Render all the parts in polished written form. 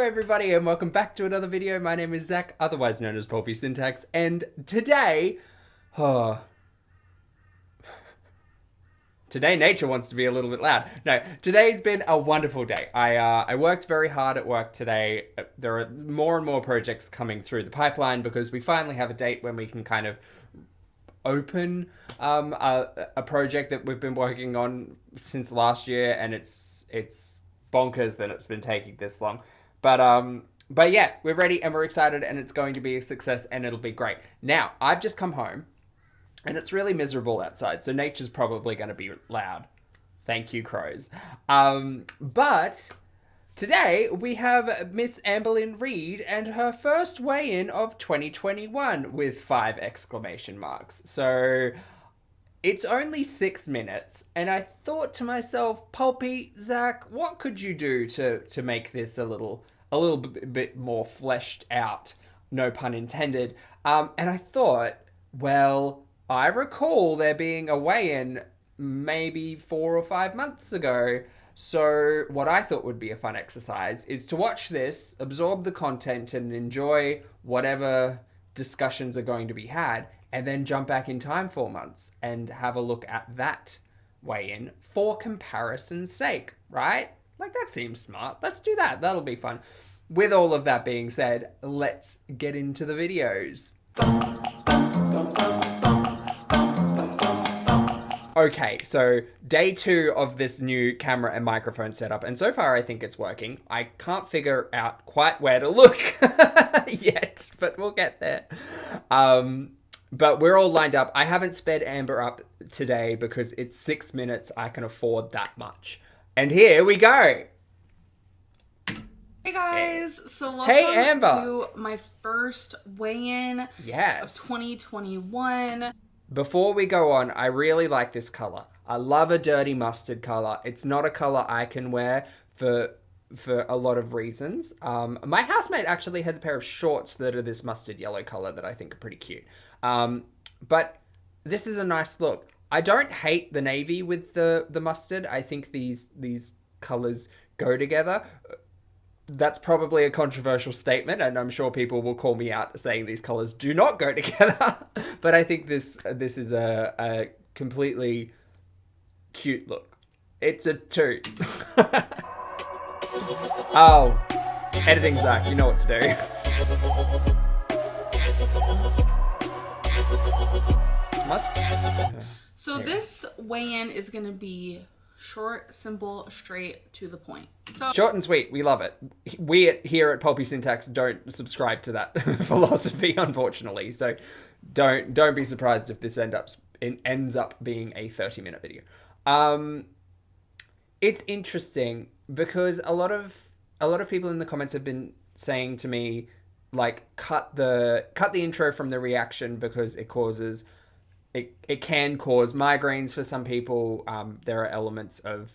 everybody, and welcome back to another video. My name is Zach, otherwise known as Pulpy Syntax, and today, today nature wants to be a little bit loud. No, today's been a wonderful day. I worked very hard at work today. There are more and more projects coming through the pipeline because we finally have a date when we can kind of open a project that we've been working on since last year, and it's bonkers that it's been taking this long. But yeah, we're ready and we're excited, and it's going to be a success and it'll be great. Now, I've just come home and it's really miserable outside, so nature's probably going to be loud. Thank you, crows. But today we have Miss Amberlynn Reid and her first weigh-in of 2021 with 5 exclamation marks. So it's only 6 minutes, and I thought to myself, Pulpy, Zach, what could you do to make this a little bit more fleshed out? No pun intended. And I thought, well, I recall there being a weigh-in maybe 4 or 5 months ago. So what I thought would be a fun exercise is to watch this, absorb the content, and enjoy whatever discussions are going to be had, and then jump back in time 4 months and have a look at that weigh-in for comparison's sake, right? Like, that seems smart. Let's do that. That'll be fun. With all of that being said, let's get into the videos. Okay, so day 2 of this new camera and microphone setup, and so far I think it's working. I can't figure out quite where to look yet, but we'll get there. But we're all lined up. I haven't sped Amber up today because it's 6 minutes. I can afford that much. And here we go. Hey guys, so welcome Hey, Amber. to my first weigh-in of 2021. Before we go on, I really like this color. I love a dirty mustard color. It's not a color I can wear for a lot of reasons. My housemate actually has a pair of shorts that are this mustard yellow color that I think are pretty cute. But this is a nice look. I don't hate the navy with the mustard. I think these colors go together. That's probably a controversial statement, and I'm sure people will call me out saying these colors do not go together. But I think this is a completely cute look. It's a 2. Oh, editing Zach, you know what to do. So this weigh-in is going to be short, simple, straight to the point. So Short and sweet, we love it. We here at Pulpy Syntax don't subscribe to that philosophy, unfortunately. So don't be surprised if this ends up being a 30-minute video. It's interesting because a lot of people in the comments have been saying to me, like, cut the intro from the reaction because it can cause migraines for some people. There are elements of,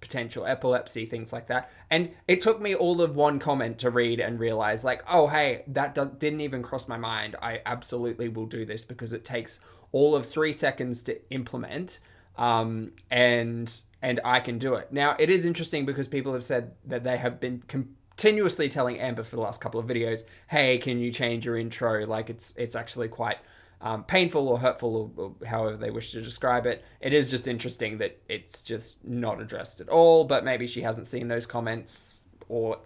potential epilepsy, things like that. And it took me all of one comment to read and realize, like, oh, hey, that didn't even cross my mind. I absolutely will do this because it takes all of 3 seconds to implement. And I can do it. Now, it is interesting because people have said that they have been continuously telling Amber for the last couple of videos, hey, can you change your intro? Like, it's actually quite painful or hurtful, or however they wish to describe it. It is just interesting that it's just not addressed at all, but maybe she hasn't seen those comments, or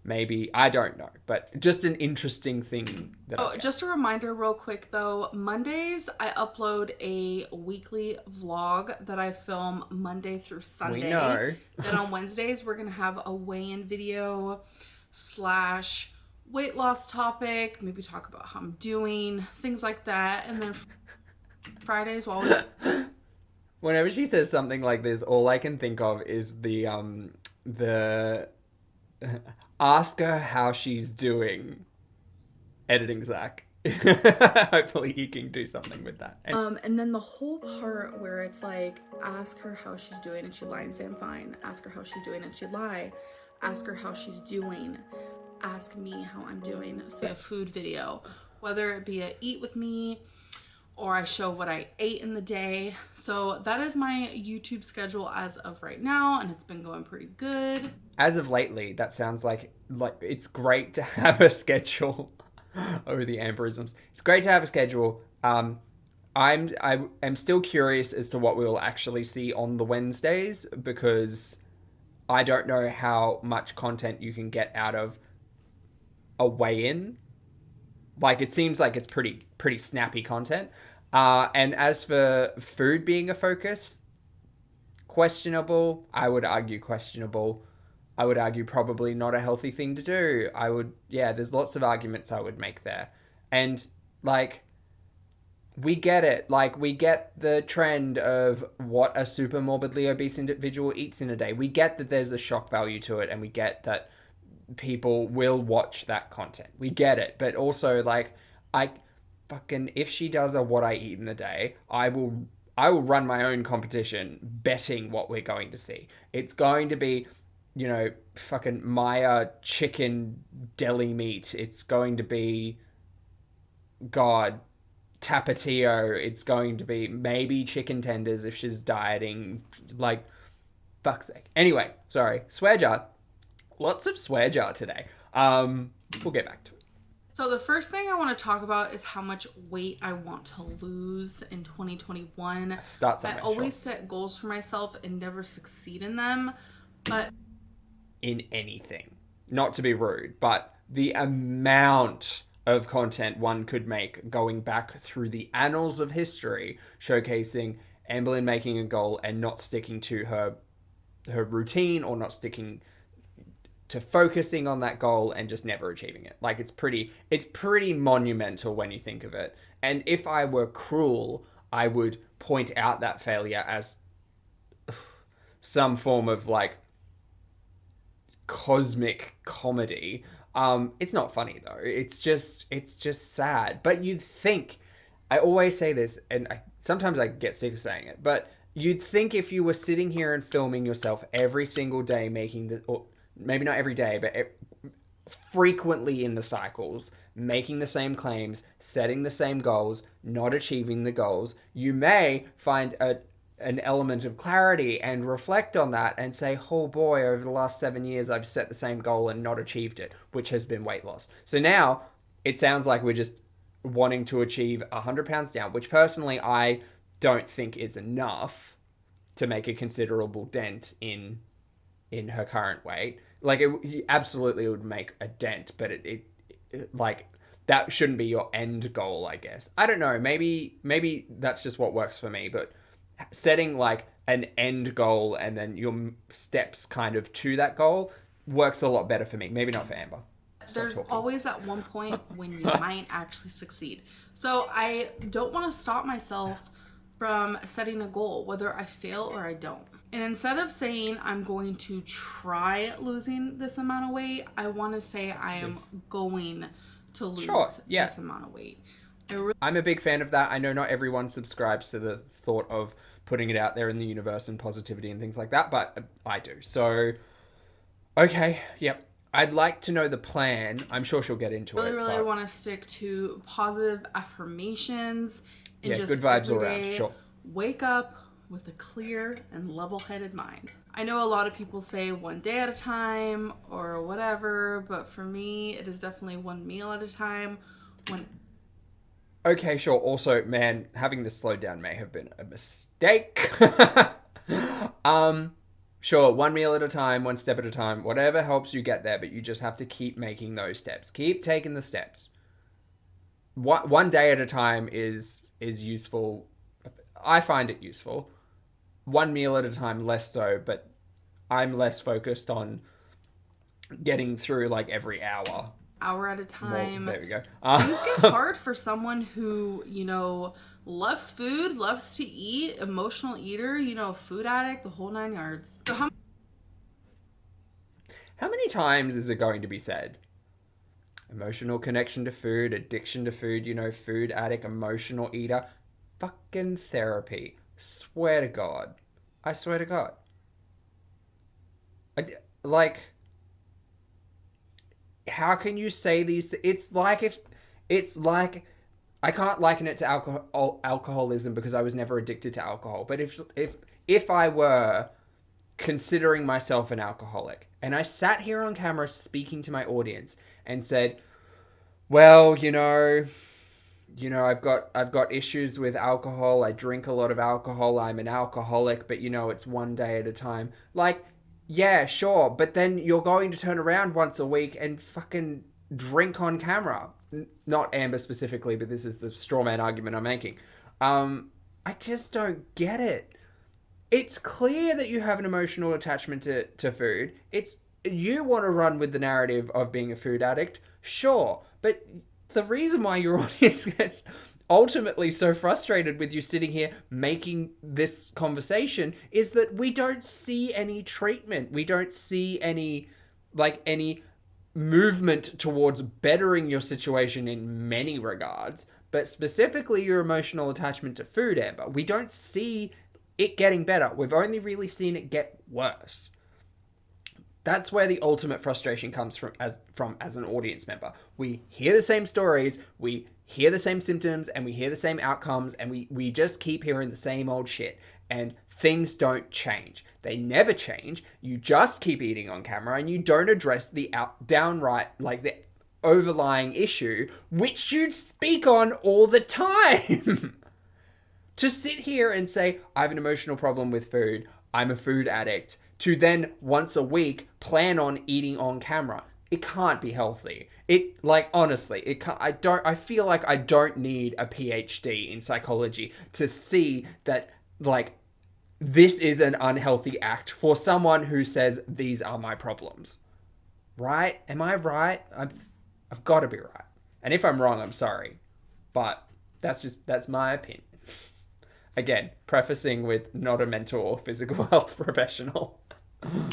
maybe, I don't know, but just an interesting thing. Just a reminder real quick though, Mondays I upload a weekly vlog that I film Monday through Sunday. We know. Then on Wednesdays we're going to have a weigh-in video / weight loss topic, maybe talk about how I'm doing, things like that. And then Fridays, whenever she says something like this, all I can think of is the ask her how she's doing. Editing Zach. Hopefully he can do something with that. And then the whole part where it's like, ask her how she's doing and she'd lie and say I'm fine. Ask her how she's doing and she'd lie. Ask her how she's doing. Ask me how I'm doing. So a food video, whether it be a eat with me or I show what I ate in the day. So that is my YouTube schedule as of right now, and it's been going pretty good. As of lately, that sounds like it's great to have a schedule. Over the Amberisms, it's great to have a schedule. I am still curious as to what we will actually see on the Wednesdays, because I don't know how much content you can get out of a weigh-in. Like, it seems like it's pretty snappy content. And as for food being a focus, questionable. I would argue questionable. I would argue probably not a healthy thing to do. Yeah, there's lots of arguments I would make there. And, like, we get it. Like, we get the trend of what a super morbidly obese individual eats in a day. We get that there's a shock value to it, and we get that people will watch that content. We get it. But also, like, if she does a what I eat in a day, I will run my own competition betting what we're going to see. It's going to be, fucking Maya chicken deli meat. It's going to be, God, Tapatio. It's going to be maybe chicken tenders if she's dieting. Like, fuck's sake. Anyway, sorry. Swear jar. Lots of swear jar today. We'll get back to it. So the first thing I want to talk about is how much weight I want to lose in 2021. Start somewhere. I always set goals for myself and never succeed in them, but in anything. Not to be rude, but the amount of content one could make going back through the annals of history, showcasing Amberlynn making a goal and not sticking to her routine, or not sticking to focusing on that goal and just never achieving it. Like, it's pretty monumental when you think of it. And if I were cruel, I would point out that failure as some form of, like, cosmic comedy. It's not funny though. It's just sad. But you'd think, I always say this, and sometimes I get sick of saying it, but you'd think if you were sitting here and filming yourself every single day, or maybe not every day, but frequently in the cycles, making the same claims, setting the same goals, not achieving the goals, you may find an element of clarity and reflect on that and say, oh boy, over the last 7 years, I've set the same goal and not achieved it, which has been weight loss. So now it sounds like we're just wanting to achieve 100 pounds down, which personally I don't think is enough to make a considerable dent in her current weight. Like, it absolutely would make a dent, but it like, that shouldn't be your end goal, I guess. I don't know. Maybe that's just what works for me, but setting, like, an end goal and then your steps kind of to that goal works a lot better for me. Maybe not for Amber. There's always that one point when you might actually succeed. So I don't want to stop myself from setting a goal, whether I fail or I don't. And instead of saying I'm going to try losing this amount of weight, I want to say I am going to lose this amount of weight. I'm a big fan of that. I know not everyone subscribes to the thought of putting it out there in the universe and positivity and things like that, but I do. So, okay, yep. I'd like to know the plan. I'm sure she'll get into I it. really want to stick to positive affirmations and just good vibes all around. Sure. Wake up with a clear and level-headed mind. I know a lot of people say one day at a time or whatever, but for me, it is definitely one meal at a time. Okay, sure. Also, man, having this slowed down may have been a mistake. Sure, one meal at a time, one step at a time, whatever helps you get there, but you just have to keep making those steps. Keep taking the steps. One day at a time is useful. I find it useful. One meal at a time, less so, but I'm less focused on getting through, like, every hour at a time. Well, there we go. Things get hard for someone who, loves food, loves to eat, emotional eater, food addict, the whole 9 yards. So how many times is it going to be said? Emotional connection to food, addiction to food, food addict, emotional eater. Fucking therapy. Swear to God. I swear to God. How can you say these? It's like I can't liken it to alcoholism because I was never addicted to alcohol. But if I were considering myself an alcoholic and I sat here on camera speaking to my audience and said, well, I've got issues with alcohol. I drink a lot of alcohol. I'm an alcoholic, but it's one day at a time. Like, yeah, sure, but then you're going to turn around once a week and fucking drink on camera. Not Amber specifically, but this is the straw man argument I'm making. I just don't get it. It's clear that you have an emotional attachment to food. You want to run with the narrative of being a food addict, sure, but the reason why your audience gets ultimately so frustrated with you sitting here making this conversation is that we don't see any treatment. We don't see any movement towards bettering your situation in many regards, but specifically your emotional attachment to food, Amber. We don't see it getting better. We've only really seen it get worse. That's where the ultimate frustration comes from as an audience member. We hear the same stories, we hear the same symptoms, and we hear the same outcomes, and we just keep hearing the same old shit. And things don't change. They never change. You just keep eating on camera, and you don't address the downright, like the overlying issue, which you speak on all the time. To sit here and say, I have an emotional problem with food, I'm a food addict, to then once a week plan on eating on camera. It can't be healthy. Honestly, it can't. I feel like I don't need a PhD in psychology to see that, this is an unhealthy act for someone who says, these are my problems. Right? Am I right? I've got to be right. And if I'm wrong, I'm sorry. But that's my opinion. Again, prefacing with not a mental or physical health professional. How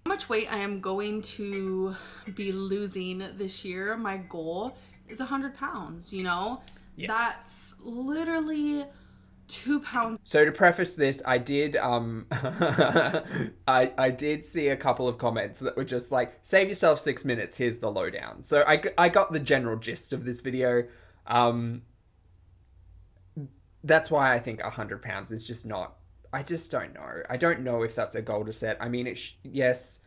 much weight I am going to be losing this year, my goal is 100 pounds, Yes. That's literally 2 pounds. So to preface this, I did I did see a couple of comments that were just like, save yourself 6 minutes, here's the lowdown. So I got the general gist of this video. That's why I think 100 pounds is just not... I just don't know. I don't know if that's a goal to set. I mean, yes,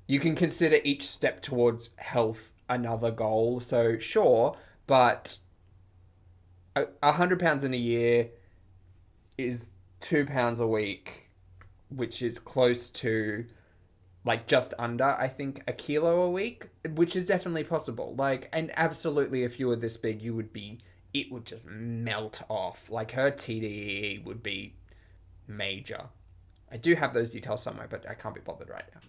you can consider each step towards health another goal. So sure, but 100 pounds in a year is 2 pounds a week, which is close to just under, I think, a kilo a week, which is definitely possible. And absolutely, if you were this big, it would just melt off. Her TDE would be major. I do have those details somewhere, but I can't be bothered right now.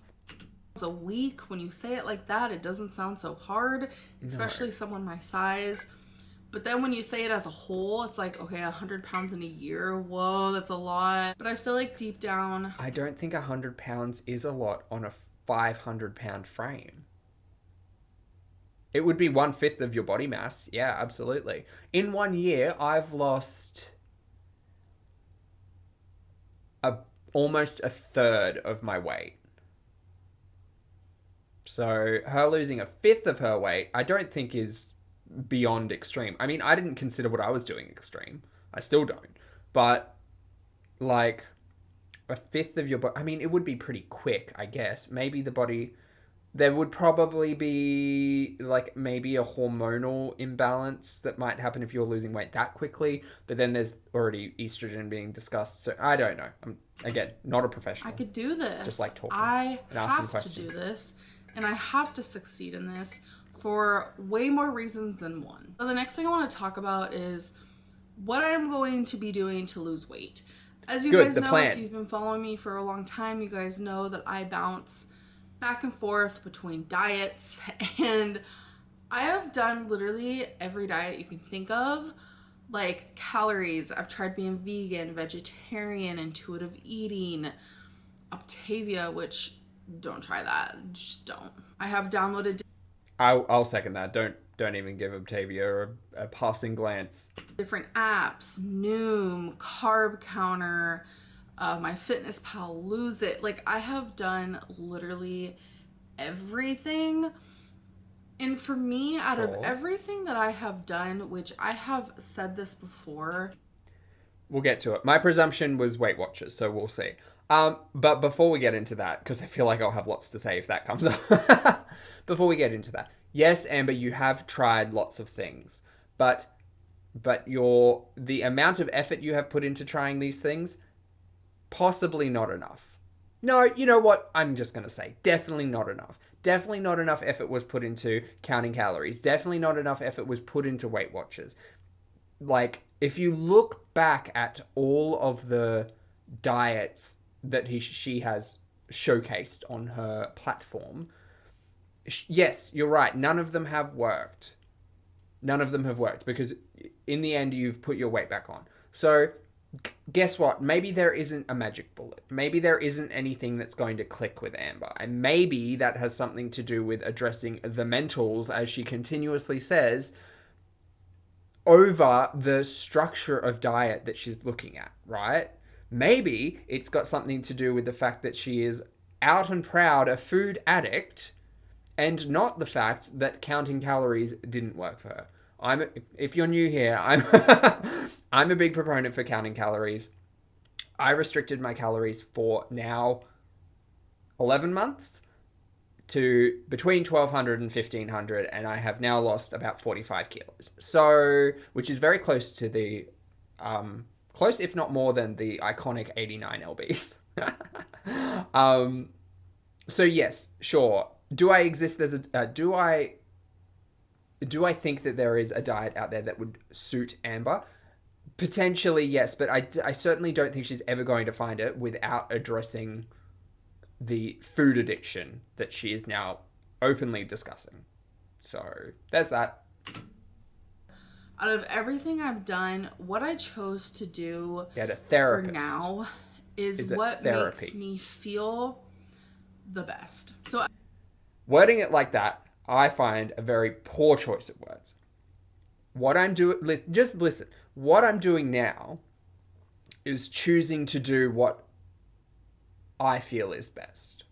A week, when you say it like that, it doesn't sound so hard, especially someone my size. But then when you say it as a whole, it's like, okay, 100 pounds in a year, whoa, that's a lot. But I feel like deep down, I don't think 100 pounds is a lot on a 500-pound frame. It would be 1/5 of your body mass. Yeah, absolutely. In 1 year, I've lost almost a third of my weight. So her losing 1/5 of her weight, I don't think is beyond extreme. I mean, I didn't consider what I was doing extreme. I still don't. But 1/5 of your body, I mean, it would be pretty quick, I guess. Maybe the body... There would probably be maybe a hormonal imbalance that might happen if you're losing weight that quickly. But then there's already estrogen being discussed. So I don't know. I'm, again, not a professional. I could do this. Just talking I and asking have to questions. do this. And I have to succeed in this for way more reasons than one. So the next thing I want to talk about is what I'm going to be doing to lose weight. As you guys know, if you've been following me for a long time, you guys know that I bounce back and forth between diets, and I have done literally every diet you can think of, calories. I've tried being vegan, vegetarian, intuitive eating, Optavia, which don't try that, just don't. I have downloaded... I'll second that. Don't even give Optavia a passing glance. Different apps, Noom, Carb Counter, my Fitness Pal, Lose It. I have done literally everything, And for me, out of Sure. everything that I have done, which I have said this before, We'll get to it. My presumption was Weight Watchers, so we'll see. But before we get into that, because I feel like I'll have lots to say if that comes up. Before we get into that, yes, Amber, you have tried lots of things, but the amount of effort you have put into trying these things, possibly not enough. No, you know what? I'm just gonna say definitely not enough. Definitely not enough effort was put into counting calories. Definitely not enough effort was put into Weight Watchers. Like, if you look back at all of the diets that she has showcased on her platform, yes, you're right. None of them have worked. None of them have worked because in the end, you've put your weight back on. So, guess what? Maybe there isn't a magic bullet. Maybe there isn't anything that's going to click with Amber. And maybe that has something to do with addressing the mentals, as she continuously says, over the structure of diet that she's looking at, right? Maybe it's got something to do with the fact that she is out and proud a food addict and not the fact that counting calories didn't work for her. If you're new here, I'm a big proponent for counting calories. I restricted my calories for now 11 months to between 1200 and 1500, and I have now lost about 45 kilos. So, which is very close to the close if not more than the iconic 89 lbs. So yes, sure. Do I exist as a do I think that there is a diet out there that would suit Amber? Potentially, yes, but I certainly don't think she's ever going to find it without addressing the food addiction that she is now openly discussing. So there's that. out of everything I've done, what I chose to do Get a for therapist. now is it what therapy? makes me feel the best. So Wording it like that, I find a very poor choice of words. What I'm doing, just listen. What I'm doing now is choosing to do what I feel is best.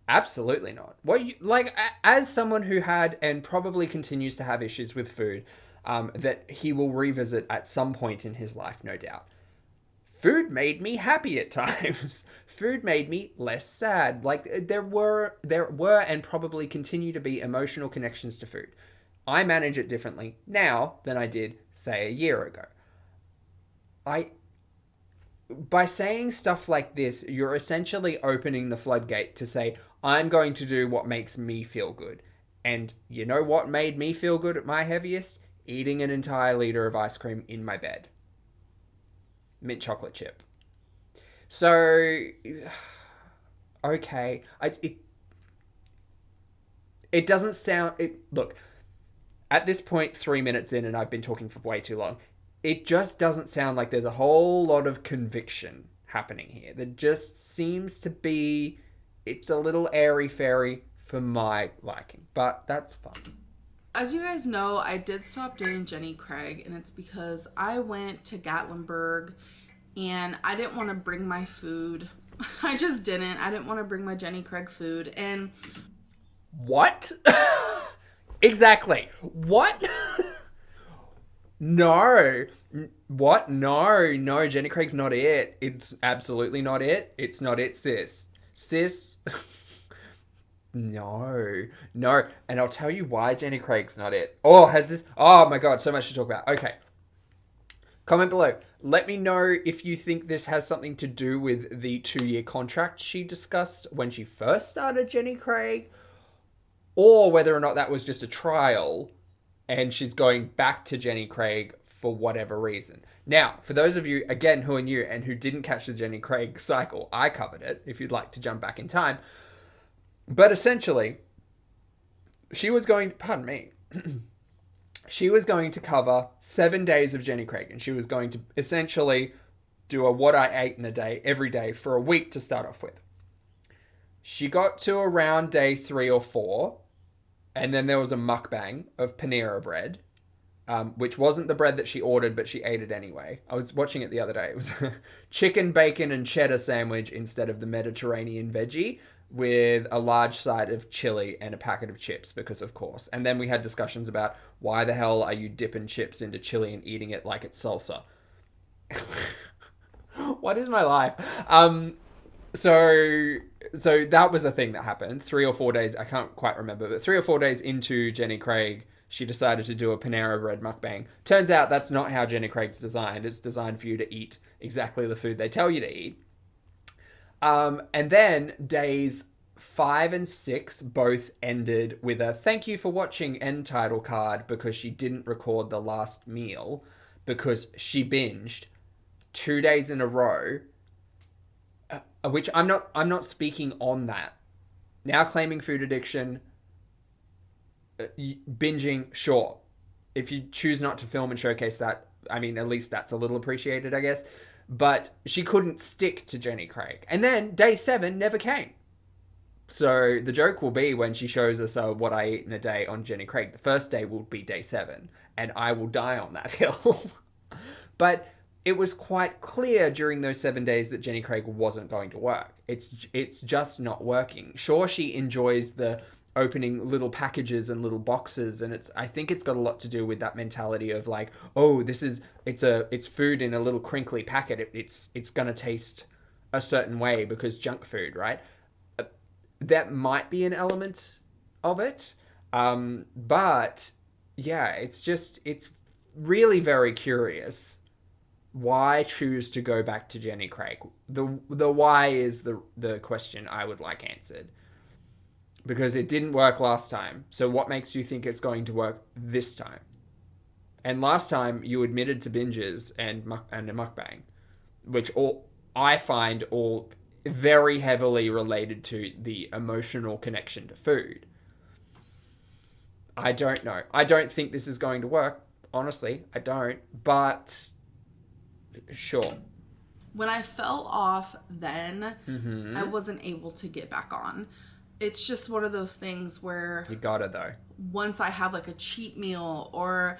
Absolutely not. What you like as someone who had and probably continues to have issues with food, that he will revisit at some point in his life, no doubt. Food made me happy at times. Food made me less sad. Like there were and probably continue to be emotional connections to food. I manage it differently now than I did, say, a year ago. By saying stuff like this, you're essentially opening the floodgate to say, I'm going to do what makes me feel good. And you know what made me feel good at my heaviest? Eating an entire liter of ice cream in my bed. Mint chocolate chip. So, okay. It doesn't sound... Look, at this point, 3 minutes in, and I've been talking for way too long, it just doesn't sound like there's a whole lot of conviction happening here. There just seems to be... It's a little airy-fairy for my liking, but that's fun. as you guys know, I did stop doing Jenny Craig, and it's because I went to Gatlinburg and I didn't want to bring my food. I just didn't. I didn't want to bring my Jenny Craig food. And What? Exactly. What? No. What? No, Jenny Craig's not it. It's absolutely not it. It's not it, sis. Sis. No. And I'll tell you why Jenny Craig's not it. Oh, oh my God, so much to talk about. Okay. Comment below. Let me know if you think this has something to do with the 2-year contract she discussed when she first started Jenny Craig, or whether or not that was just a trial and she's going back to Jenny Craig for whatever reason. Now, for those of you, again, who are new and who didn't catch the Jenny Craig cycle, I covered it, if you'd like to jump back in time. But essentially, she was going to cover 7 days of Jenny Craig, and she was going to essentially do a what I ate in a day every day for a week to start off with. She got to around day 3 or 4, and then there was a mukbang of Panera bread, which wasn't the bread that she ordered, but she ate it anyway. I was watching it the other day. It was a chicken, bacon, and cheddar sandwich instead of the Mediterranean veggie, with a large side of chili and a packet of chips, because of course. And then we had discussions about why the hell are you dipping chips into chili and eating it like it's salsa? What is my life? So that was a thing that happened 3 or 4 days. I can't quite remember, but 3 or 4 days into Jenny Craig, she decided to do a Panera Bread mukbang. Turns out that's not how Jenny Craig's designed. It's designed for you to eat exactly the food they tell you to eat. And then days 5 and 6 both ended with a thank you for watching end title card, because she didn't record the last meal because she binged 2 days in a row, which I'm not speaking on that. Now claiming food addiction, binging, sure. If you choose not to film and showcase that, I mean, at least that's a little appreciated, I guess. But she couldn't stick to Jenny Craig. And then day 7 never came. So the joke will be when she shows us what I eat in a day on Jenny Craig. The first day will be day 7. And I will die on that hill. But it was quite clear during those 7 days that Jenny Craig wasn't going to work. It's just not working. Sure, she enjoys the opening little packages and little boxes, and I think it's got a lot to do with that mentality of like, oh, it's food in a little crinkly packet. It's gonna taste a certain way because junk food, right? That might be an element of it, but yeah, it's really very curious. Why choose to go back to Jenny Craig? The why is the question I would like answered. Because it didn't work last time. So what makes you think it's going to work this time? And last time you admitted to binges and a mukbang, which I find all very heavily related to the emotional connection to food. I don't know. I don't think this is going to work. Honestly, I don't. But sure. When I fell off then, I wasn't able to get back on. It's just one of those things where... You gotta, though. Once I have like a cheat meal or,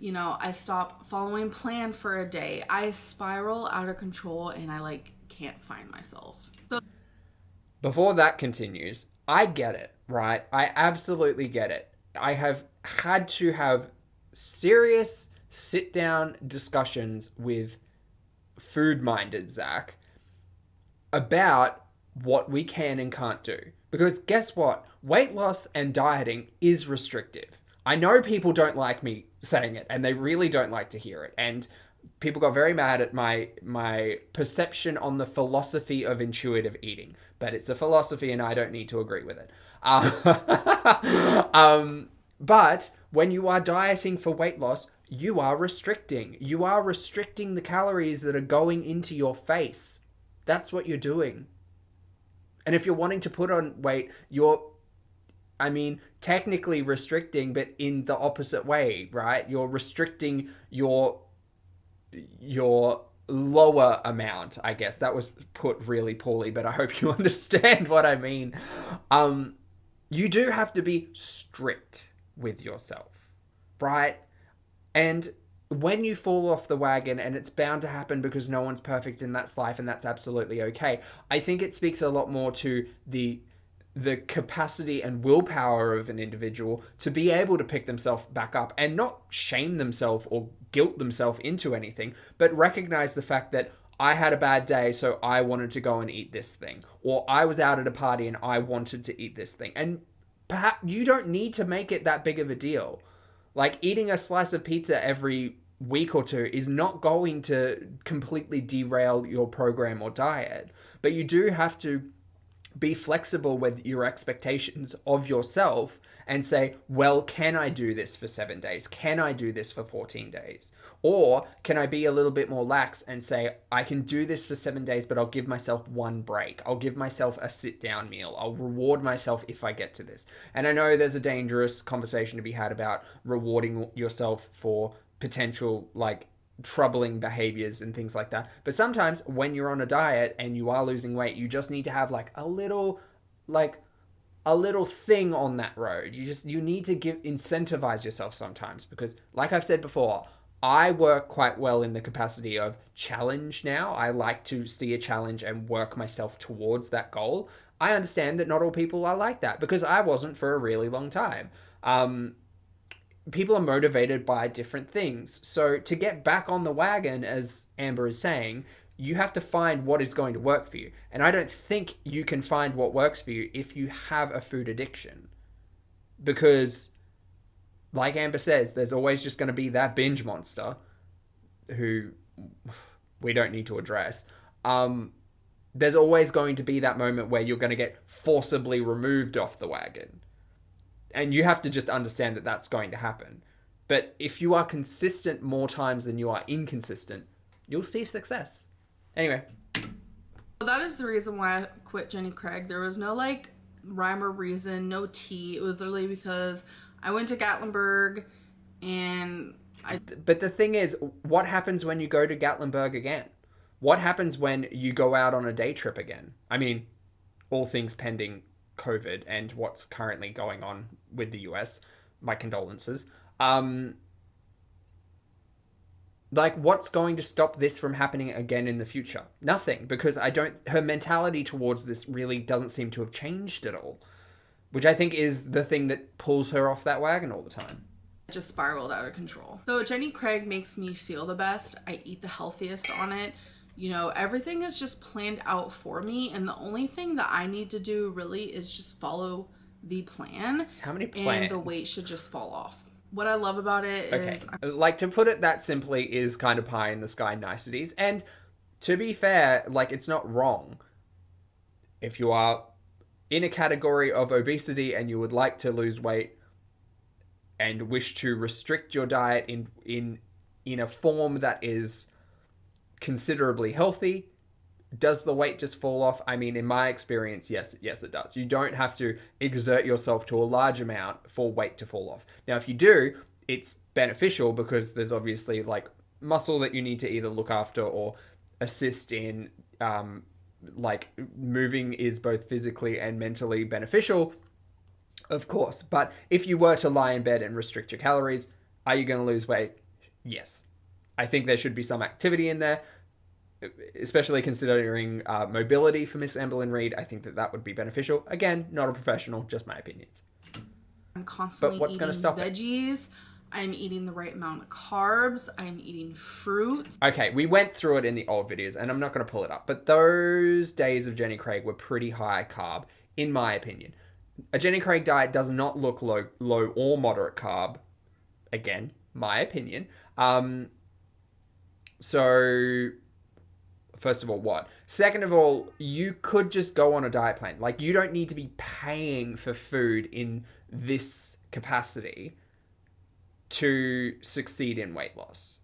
I stop following plan for a day, I spiral out of control and I can't find myself. So before that continues, I get it, right? I absolutely get it. I have had to have serious sit-down discussions with food-minded Zach about what we can and can't do. Because guess what? Weight loss and dieting is restrictive. I know people don't like me saying it, and they really don't like to hear it. And people got very mad at my perception on the philosophy of intuitive eating. But it's a philosophy, and I don't need to agree with it. But when you are dieting for weight loss, you are restricting. You are restricting the calories that are going into your face. That's what you're doing. And if you're wanting to put on weight, you're technically restricting, but in the opposite way, right? You're restricting your lower amount, I guess. That was put really poorly, but I hope you understand what I mean. You do have to be strict with yourself, right? And when you fall off the wagon, and it's bound to happen because no one's perfect in that's life, and that's absolutely okay. I think it speaks a lot more to the capacity and willpower of an individual to be able to pick themselves back up and not shame themselves or guilt themselves into anything, but recognize the fact that I had a bad day, so I wanted to go and eat this thing. Or I was out at a party and I wanted to eat this thing. And perhaps you don't need to make it that big of a deal. Like eating a slice of pizza every week or two is not going to completely derail your program or diet, but you do have to be flexible with your expectations of yourself and say, well, can I do this for 7 days? Can I do this for 14 days? Or can I be a little bit more lax and say, I can do this for 7 days, but I'll give myself one break. I'll give myself a sit down meal. I'll reward myself if I get to this. And I know there's a dangerous conversation to be had about rewarding yourself for potential troubling behaviors and things like that. But sometimes when you're on a diet and you are losing weight, you just need to have a little thing on that road. You need to incentivize yourself sometimes, because like I've said before, I work quite well in the capacity of challenge now. I like to see a challenge and work myself towards that goal. I understand that not all people are like that, because I wasn't for a really long time. People are motivated by different things. So to get back on the wagon, as Amber is saying, you have to find what is going to work for you. And I don't think you can find what works for you if you have a food addiction. Because, like Amber says, there's always just going to be that binge monster who we don't need to address. There's always going to be that moment where you're going to get forcibly removed off the wagon. And you have to just understand that that's going to happen. But if you are consistent more times than you are inconsistent, you'll see success. Anyway. That is the reason why I quit Jenny Craig. There was no like rhyme or reason, no tea. It was literally because I went to Gatlinburg and But the thing is, what happens when you go to Gatlinburg again? What happens when you go out on a day trip again? I mean, all things pending COVID and what's currently going on with the US. My condolences. Like, what's going to stop this from happening again in the future? Nothing, because her mentality towards this really doesn't seem to have changed at all, which I think is the thing that pulls her off that wagon all the time. Just spiraled out of control. So Jenny Craig makes me feel the best. I eat the healthiest on it. You know, everything is just planned out for me, and the only thing that I need to do really is just follow the plan. How many plans? And the weight should just fall off. What I love about it is... Like, to put it that simply, is kind of pie in the sky niceties. And to be fair, like, it's not wrong. If you are in a category of obesity and you would like to lose weight and wish to restrict your diet in a form that is considerably healthy, does the weight just fall off? I mean, in my experience, yes it does. You don't have to exert yourself to a large amount for weight to fall off. Now, if you do, it's beneficial because there's obviously like muscle that you need to either look after or assist in. Like, moving is both physically and mentally beneficial, of course. But if you were to lie in bed and restrict your calories, are you going to lose weight? Yes. I think there should be some activity in there, especially considering mobility for Miss Amberlynn Reid. I think that would be beneficial. Again, not a professional, just my opinions. I'm constantly what's eating gonna stop veggies. I'm eating the right amount of carbs. I'm eating fruits. Okay, we went through it in the old videos, and I'm not going to pull it up, but those days of Jenny Craig were pretty high carb, in my opinion. A Jenny Craig diet does not look low or moderate carb. Again, my opinion. So, first of all, what? Second of all, you could just go on a diet plan. Like, you don't need to be paying for food in this capacity to succeed in weight loss.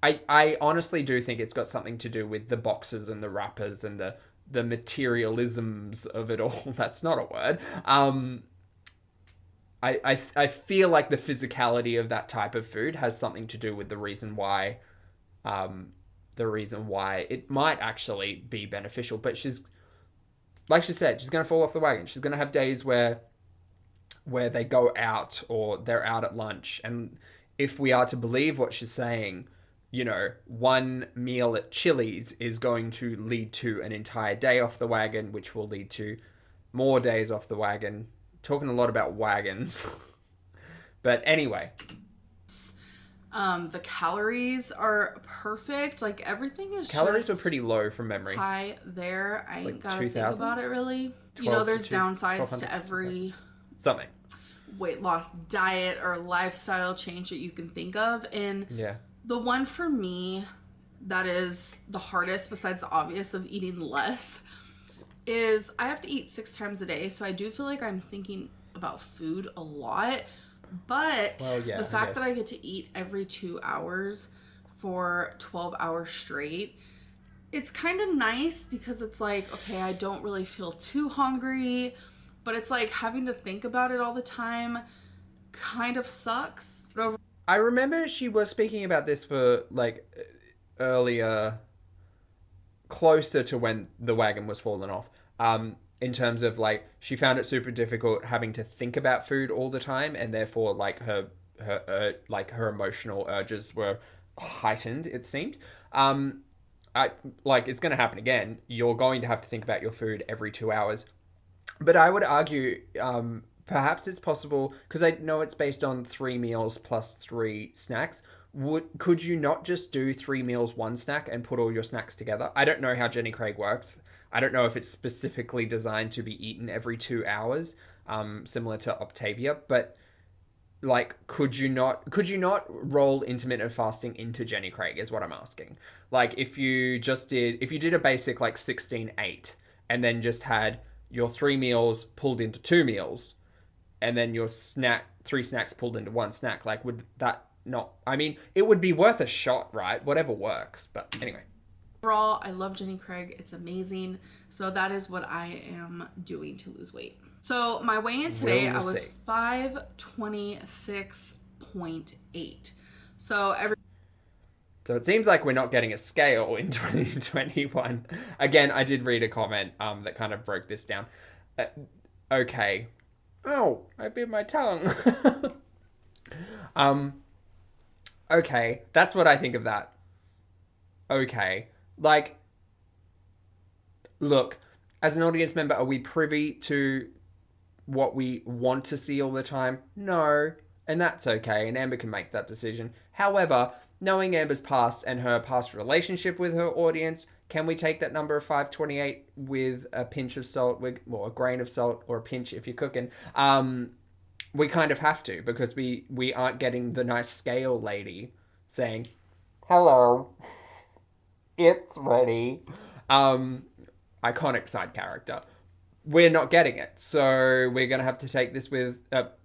I honestly do think it's got something to do with the boxes and the wrappers and the materialisms of it all. That's not a word. I feel like the physicality of that type of food has something to do with the reason why it might actually be beneficial. But she's, like she said, she's going to fall off the wagon. She's going to have days where they go out or they're out at lunch. And if we are to believe what she's saying, you know, one meal at Chili's is going to lead to an entire day off the wagon, which will lead to more days off the wagon. Talking a lot about wagons. But anyway. The calories are perfect. Like, everything is Calories just were pretty low from memory. high there. I like ain't gotta 2,000? think about it, really. You know, there's downsides to every something weight loss diet or lifestyle change that you can think of. And the one for me that is the hardest, besides the obvious of eating less, is I have to eat 6 times a day. So I do feel like I'm thinking about food a lot. But the fact that I get to eat every 2 hours for 12 hours straight, it's kind of nice because it's like, okay, I don't really feel too hungry, but it's like having to think about it all the time kind of sucks. I remember she was speaking about this for like earlier, closer to when the wagon was falling off. In terms of like, she found it super difficult having to think about food all the time, and therefore like her emotional urges were heightened, it seemed. It's going to happen again. You're going to have to think about your food every 2 hours. But I would argue, perhaps it's possible because I know it's based on 3 meals plus 3 snacks. Could you not just do 3 meals, 1 snack, and put all your snacks together? I don't know how Jenny Craig works. I don't know if it's specifically designed to be eaten every 2 hours, similar to Octavia. But like, could you not roll intermittent fasting into Jenny Craig? Is what I'm asking. Like, if you did a basic like 16-8, and then just had your 3 meals pulled into 2 meals, and then your 3 snacks pulled into 1 snack, like, would that not? I mean, it would be worth a shot, right? Whatever works. But anyway, Overall, I love Jenny Craig. It's amazing. So that is what I am doing to lose weight. So my weigh-in today, I was 526.8. So it seems like we're not getting a scale in 2021. Again, I did read a comment that kind of broke this down. Okay. Oh, I bit my tongue. Okay, that's what I think of that. Okay. Like, look, as an audience member, are we privy to what we want to see all the time? No. And that's okay. And Amber can make that decision. However, knowing Amber's past and her past relationship with her audience, can we take that number of 528 with a pinch of salt, or a grain of salt, or a pinch if you're cooking? We kind of have to, because we aren't getting the nice scale lady saying, "Hello, it's ready." Iconic side character. We're not getting it, so we're gonna have to take this with, at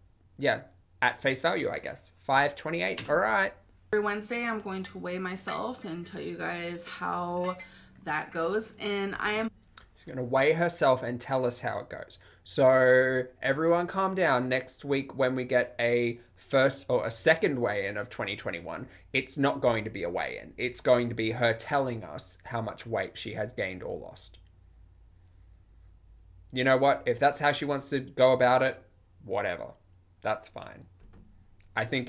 face value, I guess. 528. All right. every Wednesday, I'm going to weigh myself and tell you guys how that goes. And I am She's going to weigh herself and tell us how it goes. So everyone calm down. Next week when we get a first or a second weigh-in of 2021, it's not going to be a weigh-in. It's going to be her telling us how much weight she has gained or lost. You know what? If that's how she wants to go about it, whatever. That's fine. Again,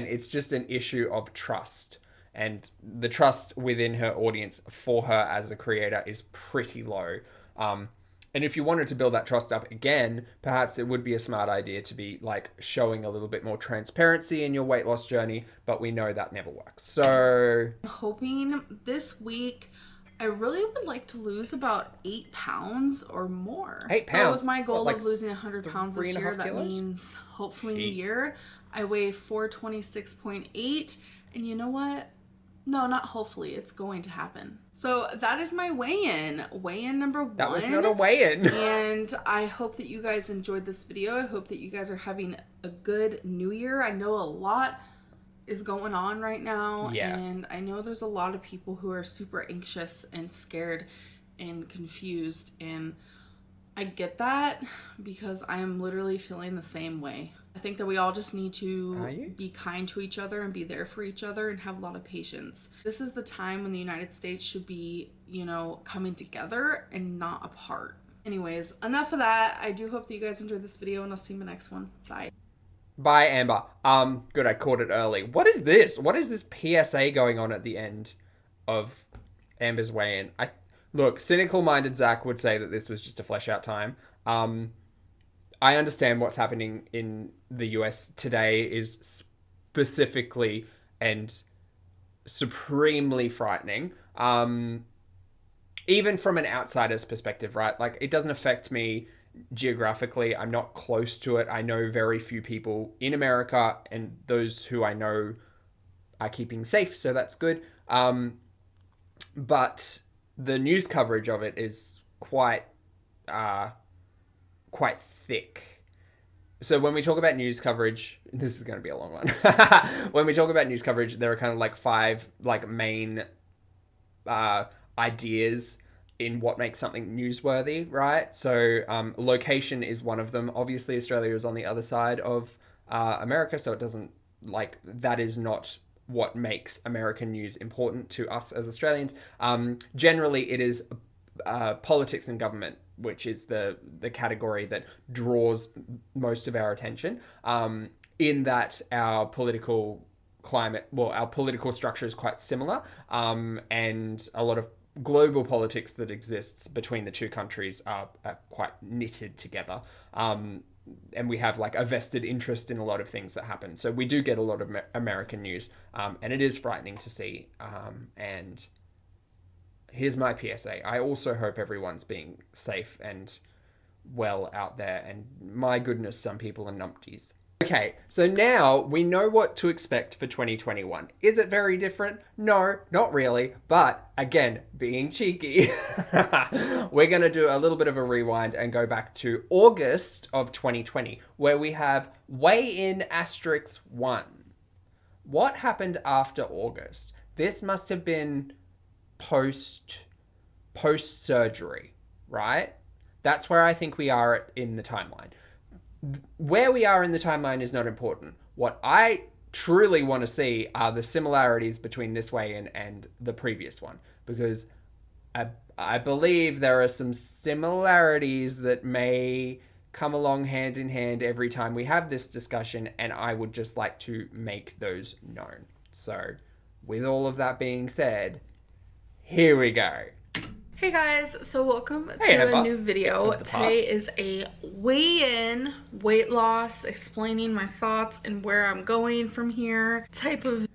it's just an issue of trust. And the trust within her audience for her as a creator is pretty low. And if you wanted to build that trust up again, perhaps it would be a smart idea to be like showing a little bit more transparency in your weight loss journey, but we know that never works. So I'm hoping this week I really would like to lose about 8 pounds or more. 8 pounds? So with my goal What, like of losing 100 pounds this year, that kilos? means hopefully in a Jeez. year I weigh 426.8. And you know what? No, not hopefully. It's going to happen. So that is my weigh-in. Weigh-in number 1. that was not a weigh-in. And I hope that you guys enjoyed this video. I hope that you guys are having a good new year. I know a lot is going on right now. Yeah. And I know there's a lot of people who are super anxious and scared and confused. And I get that because I am literally feeling the same way. I think that we all just need to be kind to each other and be there for each other and have a lot of patience. This is the time when the United States should be, coming together and not apart. Anyways, enough of that. I do hope that you guys enjoyed this video, and I'll see you in the next one. Bye. Bye, Amber. Good, I caught it early. What is this? What is this PSA going on at the end of Amber's weigh-in? Look, cynical-minded Zach would say that this was just a flesh-out time. I understand what's happening in the US today is specifically and supremely frightening. Even from an outsider's perspective, right? Like, it doesn't affect me geographically. I'm not close to it. I know very few people in America, and those who I know are keeping safe, so that's good. But the news coverage of it is quite thick. So when we talk about news coverage, this is going to be a long one. When we talk about news coverage, there are kind of like 5 like main ideas in what makes something newsworthy, right? So location is one of them. Obviously, Australia is on the other side of America, so it doesn't that is not what makes American news important to us as Australians. Generally, it is politics and government, which is the category that draws most of our attention, in that our political climate, our political structure is quite similar, and a lot of global politics that exists between the two countries are quite knitted together. And we have like a vested interest in a lot of things that happen. So we do get a lot of American news, and it is frightening to see. And here's my PSA. I also hope everyone's being safe and well out there. And my goodness, some people are numpties. Okay, so now we know what to expect for 2021. Is it very different? No, not really. But again, being cheeky, we're going to do a little bit of a rewind and go back to August of 2020, where we have weigh-in *1. What happened after August? This must have been post-surgery, right? That's where I think we are in the timeline. Where we are in the timeline is not important. What I truly want to see are the similarities between this weigh-in and the previous one, because I believe there are some similarities that may come along hand in hand every time we have this discussion, and I would just like to make those known. So, with all of that being said, here we go. Hey guys, so welcome to Amber. a new video. Today is a weigh-in, weight loss, explaining my thoughts and where I'm going from here type of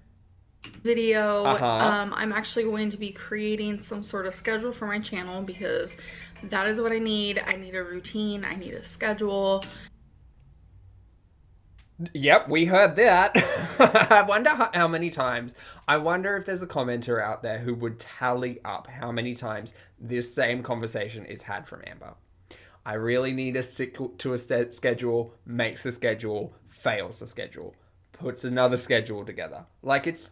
video. I'm actually going to be creating some sort of schedule for my channel because that is what I need. I need a routine, I need a schedule. Yep, we heard that. I wonder how many times. I wonder if there's a commenter out there who would tally up how many times this same conversation is had from Amber. I really need to stick to a schedule, makes a schedule, fails the schedule, puts another schedule together. Like, it's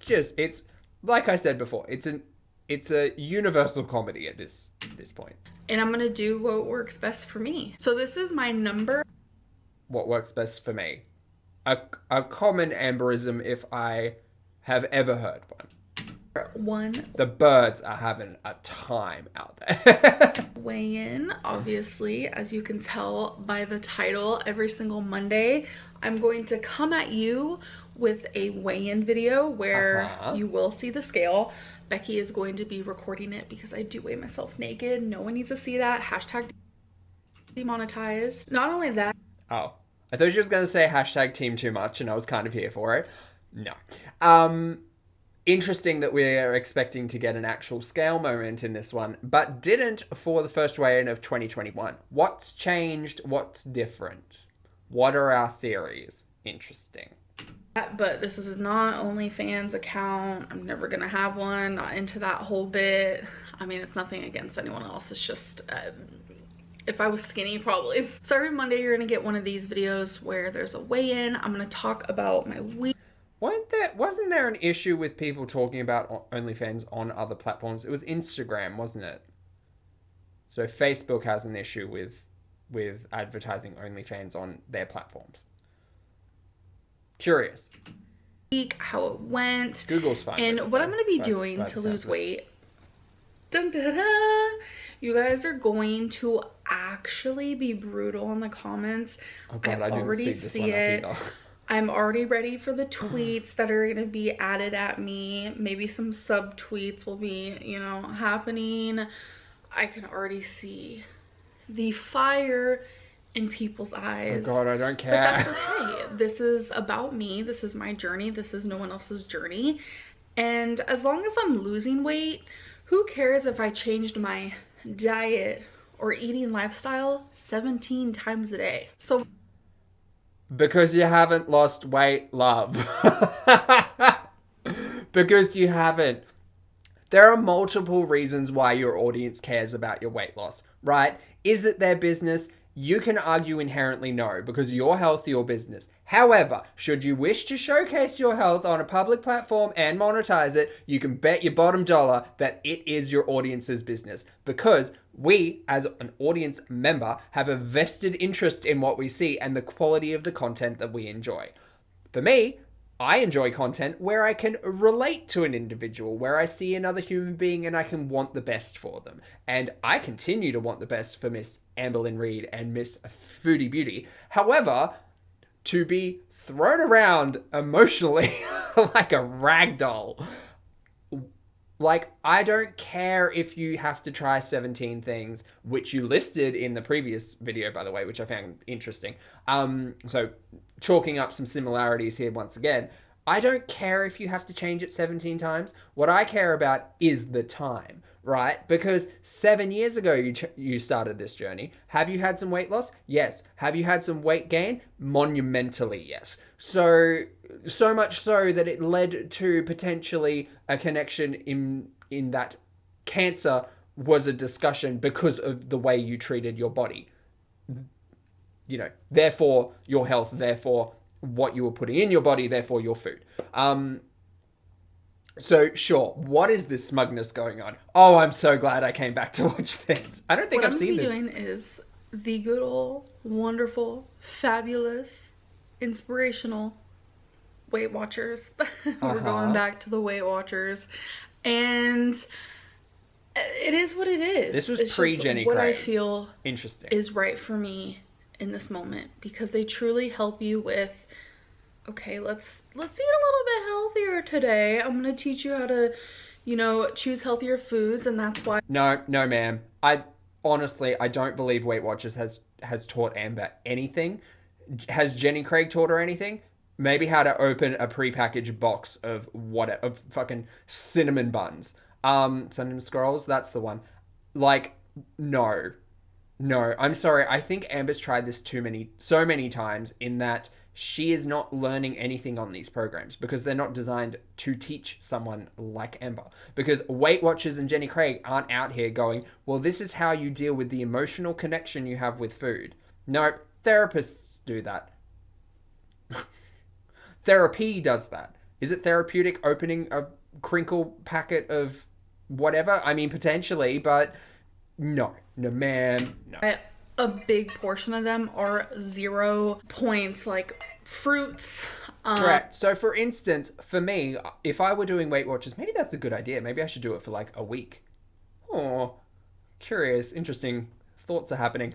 like I said before, it's a universal comedy at this point. And I'm gonna do what works best for me. So this is my number. What works best for me? A common Amberism, if I have ever heard one. The birds are having a time out there. Weigh-in, obviously, as you can tell by the title, every single Monday, I'm going to come at you with a weigh-in video where you will see the scale. Becky is going to be recording it because I do weigh myself naked. No one needs to see that. Hashtag demonetized. Not only that. Oh. I thought she was going to say hashtag team too much, and I was kind of here for it. No. Interesting that we're expecting to get an actual scale moment in this one, but didn't for the first weigh-in of 2021. What's changed? What's different? What are our theories? Interesting. But this is not OnlyFans account. I'm never going to have one. Not into that whole bit. I mean, it's nothing against anyone else. It's just... if I was skinny, probably. So every Monday, you're gonna get one of these videos where there's a weigh-in. I'm gonna talk about my week. Wasn't there an issue with people talking about OnlyFans on other platforms? It was Instagram, wasn't it? So Facebook has an issue with advertising OnlyFans on their platforms. Curious. How it went. Google's fine. And what I'm gonna be doing to lose weight. Dun, da, da. You guys are going to actually be brutal in the comments. Oh God, I didn't speed this one up either. I'm already ready for the tweets that are going to be added at me. Maybe some sub-tweets will be, happening. I can already see the fire in people's eyes. Oh God, I don't care. But that's okay. This is about me. This is my journey. This is no one else's journey. And as long as I'm losing weight, who cares if I changed my diet or eating lifestyle 17 times a day? So because you haven't lost weight, love. Because you haven't. There are multiple reasons why your audience cares about your weight loss, right? Is it their business? You can argue inherently no, because your health, your business. However, should you wish to showcase your health on a public platform and monetize it, you can bet your bottom dollar that it is your audience's business. Because we, as an audience member, have a vested interest in what we see and the quality of the content that we enjoy. For me, I enjoy content where I can relate to an individual, where I see another human being and I can want the best for them. And I continue to want the best for Miss Amberlynn Reid and Miss Foodie Beauty. However, to be thrown around emotionally like a rag doll, Like, I don't care if you have to try 17 things, which you listed in the previous video, by the way, which I found interesting. So chalking up some similarities here once again. I don't care if you have to change it 17 times. What I care about is the time, right? Because 7 years ago you started this journey. Have you had some weight loss? Yes. Have you had some weight gain? Monumentally, yes. So much so that it led to potentially a connection in that cancer was a discussion because of the way you treated your body. You know, therefore your health, therefore what you were putting in your body, therefore your food. So sure, what is this smugness going on? Oh, I'm so glad I came back to watch this. I don't think I've seen this. What I'm going to be doing is the good old, wonderful, fabulous, inspirational Weight Watchers. We're going back to the Weight Watchers. And it is what it is. This was pre-Jenny Craig. What I Craig. feel Interesting is right for me in this moment, because they truly help you with, okay, let's eat a little bit healthier today. I'm going to teach you how to, you know, choose healthier foods, and that's why. No, ma'am. I honestly don't believe Weight Watchers has taught Amber anything. Has Jenny Craig taught her anything? Maybe how to open a prepackaged box of fucking cinnamon buns. Cinnamon scrolls, that's the one. Like, no, I'm sorry. I think Amber's tried this so many times in that she is not learning anything on these programs because they're not designed to teach someone like Amber. Because Weight Watchers and Jenny Craig aren't out here going, well, this is how you deal with the emotional connection you have with food. No, therapists do that. Therapy does that. Is it therapeutic opening a crinkle packet of whatever? I mean, potentially, but no, ma'am, no. A big portion of them are 0 points, like fruits. Correct. So, for instance, for me, if I were doing Weight Watchers, maybe that's a good idea. Maybe I should do it for like a week. Oh, curious, interesting thoughts are happening.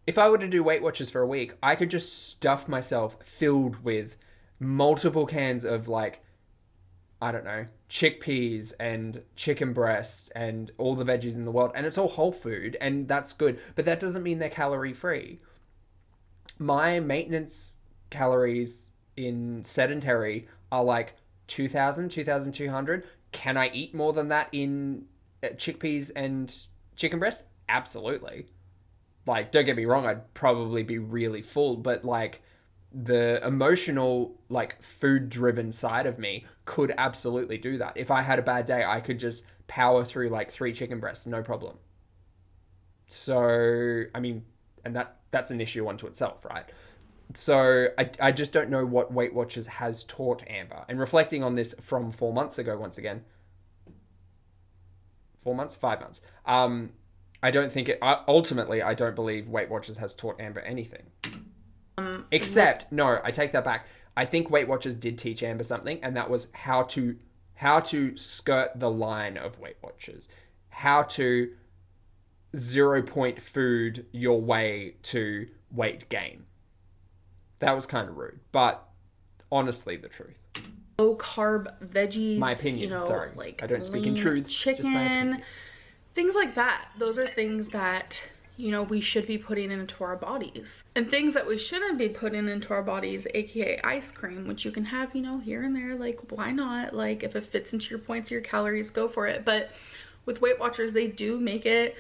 If I were to do Weight Watchers for a week, I could just stuff myself filled with multiple cans of, like, I don't know, chickpeas and chicken breast and all the veggies in the world. And it's all whole food, and that's good. But that doesn't mean they're calorie free. My maintenance calories in sedentary are like 2,000, 2,200. Can I eat more than that in chickpeas and chicken breast? Absolutely. Like, don't get me wrong, I'd probably be really full, but like the emotional, like food driven side of me could absolutely do that. If I had a bad day, I could just power through like 3 chicken breasts, no problem. So, I mean, and that's an issue unto itself, right? So I just don't know what Weight Watchers has taught Amber. And reflecting on this from 4 months ago, once again, 4 months, 5 months. I don't think ultimately, I don't believe Weight Watchers has taught Amber anything. Except, no, I take that back. I think Weight Watchers did teach Amber something, and that was how to skirt the line of Weight Watchers. How to 0 point food your way to weight gain. That was kind of rude, but honestly, the truth. Low carb veggies. My opinion, sorry. Like I don't speak in truths, chicken, just my opinions. Things like that. Those are things that, you know, we should be putting into our bodies. And things that we shouldn't be putting into our bodies, aka ice cream, which you can have, you know, here and there. Like, why not? Like, if it fits into your points, your calories, go for it. But with Weight Watchers, they do make it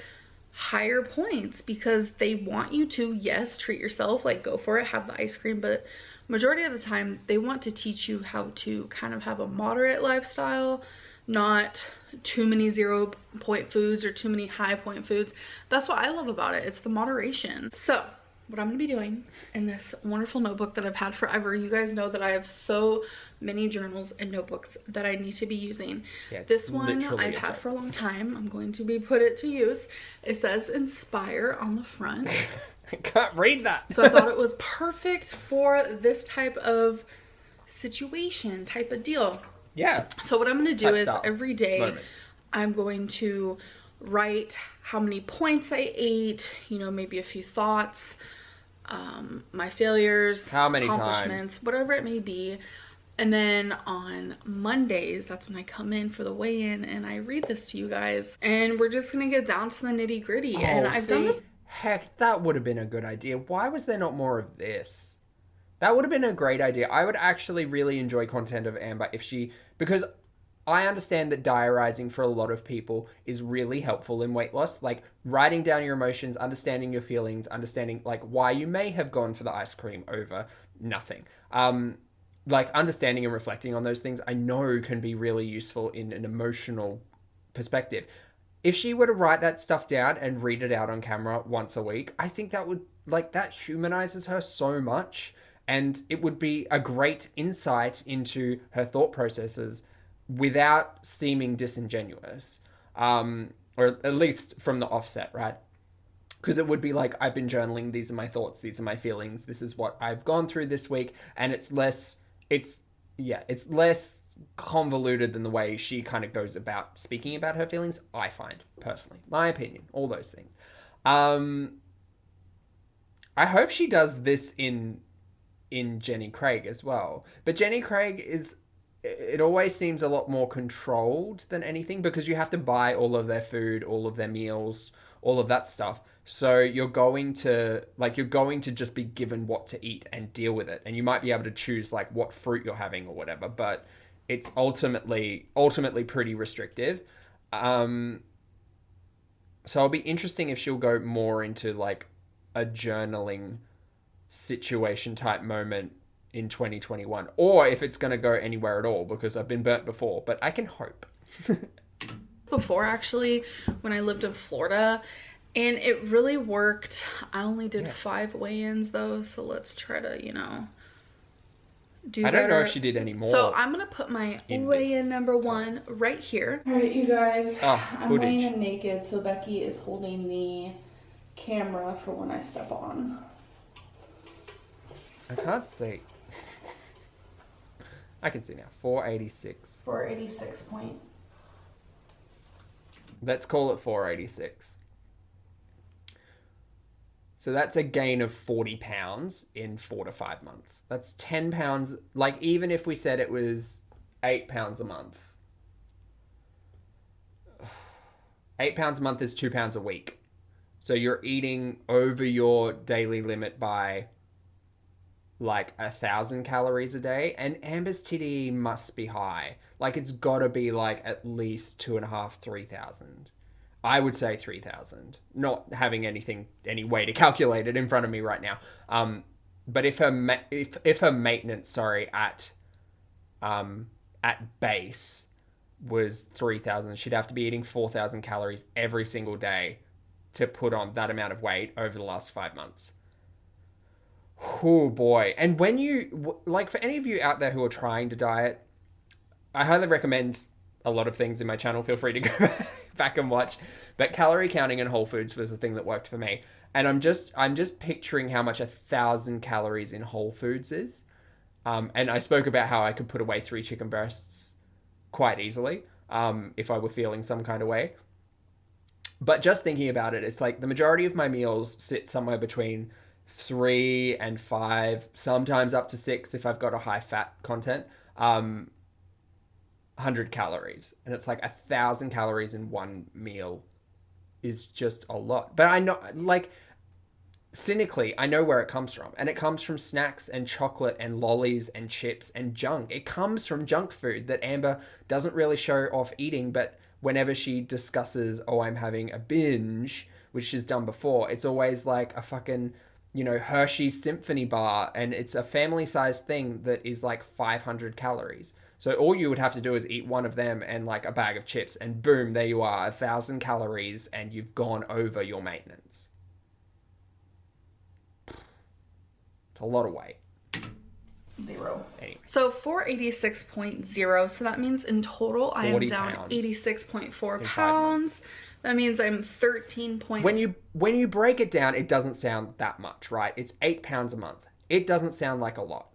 higher points because they want you to, yes, treat yourself, like go for it, have the ice cream, but majority of the time they want to teach you how to kind of have a moderate lifestyle, not too many 0 point foods or too many high point foods. That's what I love about it. It's the moderation. So what I'm going to be doing in this wonderful notebook that I've had forever, you guys know that I have so many journals and notebooks that I need to be using. Yeah, this one I've had for a long time. I'm going to be put it to use. It says inspire on the front. I can't read that. So I thought it was perfect for this type of situation, type of deal. Yeah. So what I'm going to do is Style. every day Moment. I'm going to write how many points I ate, you know, maybe a few thoughts, my failures, How many accomplishments, times? whatever it may be. And then on Mondays, that's when I come in for the weigh-in and I read this to you guys. And we're just gonna get down to the nitty-gritty. And I've done this. Heck, that would have been a good idea. Why was there not more of this? That would have been a great idea. I would actually really enjoy content of Amber if she, because I understand that diarizing for a lot of people is really helpful in weight loss. Like writing down your emotions, understanding your feelings, understanding like why you may have gone for the ice cream over nothing. Like understanding and reflecting on those things, I know can be really useful in an emotional perspective. If she were to write that stuff down and read it out on camera once a week, I think that would, like, that humanizes her so much. And it would be a great insight into her thought processes without seeming disingenuous. Or at least from the offset, right? Because it would be like, I've been journaling, these are my thoughts, these are my feelings, this is what I've gone through this week. And it's less convoluted than the way she kind of goes about speaking about her feelings, I find, personally. My opinion, all those things. I hope she does this in Jenny Craig as well. But Jenny Craig it always seems a lot more controlled than anything because you have to buy all of their food, all of their meals, all of that stuff. So you're going to just be given what to eat and deal with it. And you might be able to choose like what fruit you're having or whatever, but it's ultimately pretty restrictive. So it'll be interesting if she'll go more into like a journaling situation type moment in 2021, or if it's going to go anywhere at all, because I've been burnt before, but I can hope. Before, actually, when I lived in Florida, and it really worked. I only did 5 weigh-ins though, so let's try to, do I don't better. know if she did any more. So I'm gonna put my weigh-in number 1 right here. All right, you guys. I'm weighing in naked, so Becky is holding the camera for when I step on. I can't see. I can see now. 486. 486 point. Let's call it 486. So that's a gain of 40 pounds in 4 to 5 months. That's 10 pounds. Like, even if we said it was 8 pounds a month. 8 pounds a month is 2 pounds a week. So you're eating over your daily limit by like 1,000 calories a day. And Amber's TDE must be high. Like, it's gotta be like at least 2,500, 3,000. I would say 3,000, not having any way to calculate it in front of me right now. But if her maintenance, at base was 3,000, she'd have to be eating 4,000 calories every single day to put on that amount of weight over the last 5 months. Oh boy. And when for any of you out there who are trying to diet, I highly recommend a lot of things in my channel. Feel free to go back and watch. But calorie counting in Whole Foods was the thing that worked for me. And I'm just picturing how much 1,000 calories in Whole Foods is. And I spoke about how I could put away 3 chicken breasts quite easily if I were feeling some kind of way. But just thinking about it, it's like the majority of my meals sit somewhere between 3 and 5, sometimes up to 6 if I've got a high fat content. 100 calories, and it's like 1,000 calories in one meal is just a lot. But I know, like, cynically, I know where it comes from, and it comes from snacks and chocolate and lollies and chips and junk. It comes from junk food that Amber doesn't really show off eating, but whenever she discusses, oh, I'm having a binge, which she's done before, it's always like a fucking, Hershey's Symphony bar, and it's a family-sized thing that is like 500 calories. So all you would have to do is eat one of them and like a bag of chips, and boom, there you are, 1,000 calories, and you've gone over your maintenance. It's a lot of weight. 0. Anyway. So 486.0. So that means in total I am down 86.4 pounds. That means I'm 13 points. When you break it down, it doesn't sound that much, right? It's 8 pounds a month. It doesn't sound like a lot.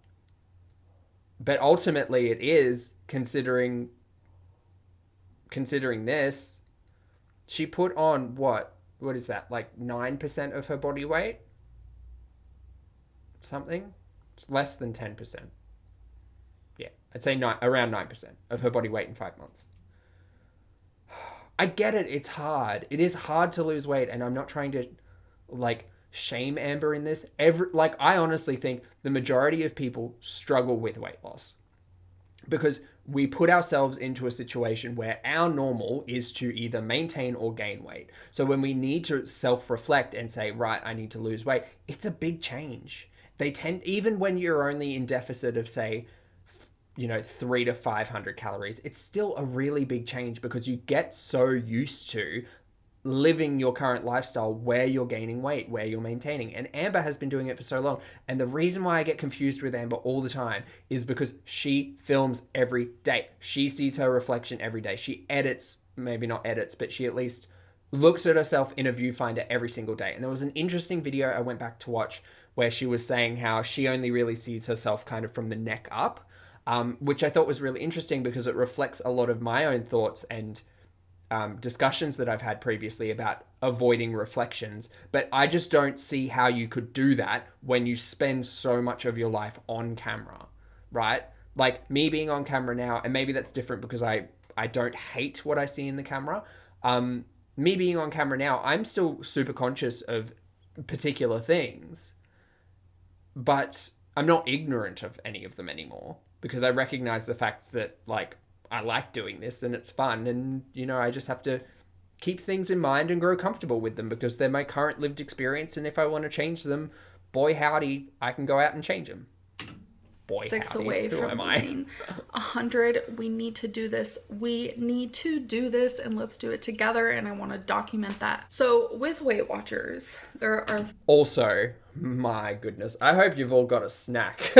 But ultimately it is, considering this. She put on what is that, like 9% of her body weight? Something? It's less than 10%. Yeah, I'd say around 9% of her body weight in 5 months. I get it. It's hard. It is hard to lose weight, and I'm not trying to, like, shame Amber in this. I honestly think the majority of people struggle with weight loss because we put ourselves into a situation where our normal is to either maintain or gain weight. So when we need to self-reflect and say, right, I need to lose weight, it's a big change. They tend, even when you're only in deficit of, say, 3 to 500 calories, it's still a really big change because you get so used to living your current lifestyle where you're gaining weight, where you're maintaining. And Amber has been doing it for so long. And the reason why I get confused with Amber all the time is because she films every day. She sees her reflection every day. She edits, maybe not edits, but she at least looks at herself in a viewfinder every single day. And there was an interesting video I went back to watch where she was saying how she only really sees herself kind of from the neck up, which I thought was really interesting because it reflects a lot of my own thoughts and discussions that I've had previously about avoiding reflections. But I just don't see how you could do that when you spend so much of your life on camera, right? Like me being on camera now, and maybe that's different because I don't hate what I see in the camera. Me being on camera now, I'm still super conscious of particular things, but I'm not ignorant of any of them anymore because I recognize the fact that, like, I like doing this and it's fun, and I just have to keep things in mind and grow comfortable with them because they're my current lived experience, and if I want to change them, boy howdy, I can go out and change them. Boy Six howdy, away who from am I? 100. We need to do this. We need to do this, and let's do it together, and I want to document that. So with Weight Watchers, there are... Also, my goodness, I hope you've all got a snack.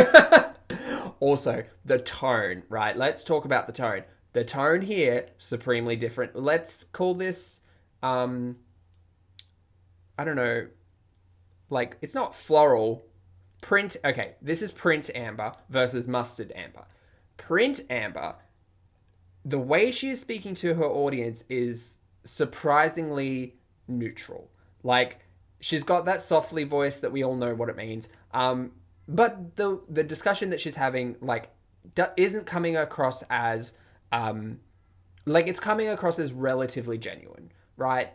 Also, the tone, right? Let's talk about the tone. The tone here, supremely different. Let's call this, I don't know, like, it's not floral. Print, okay, this is print Amber versus mustard Amber. Print Amber, the way she is speaking to her audience is surprisingly neutral. Like, she's got that softly voice that we all know what it means. But the discussion that she's having, like, isn't coming across as, it's coming across as relatively genuine, right?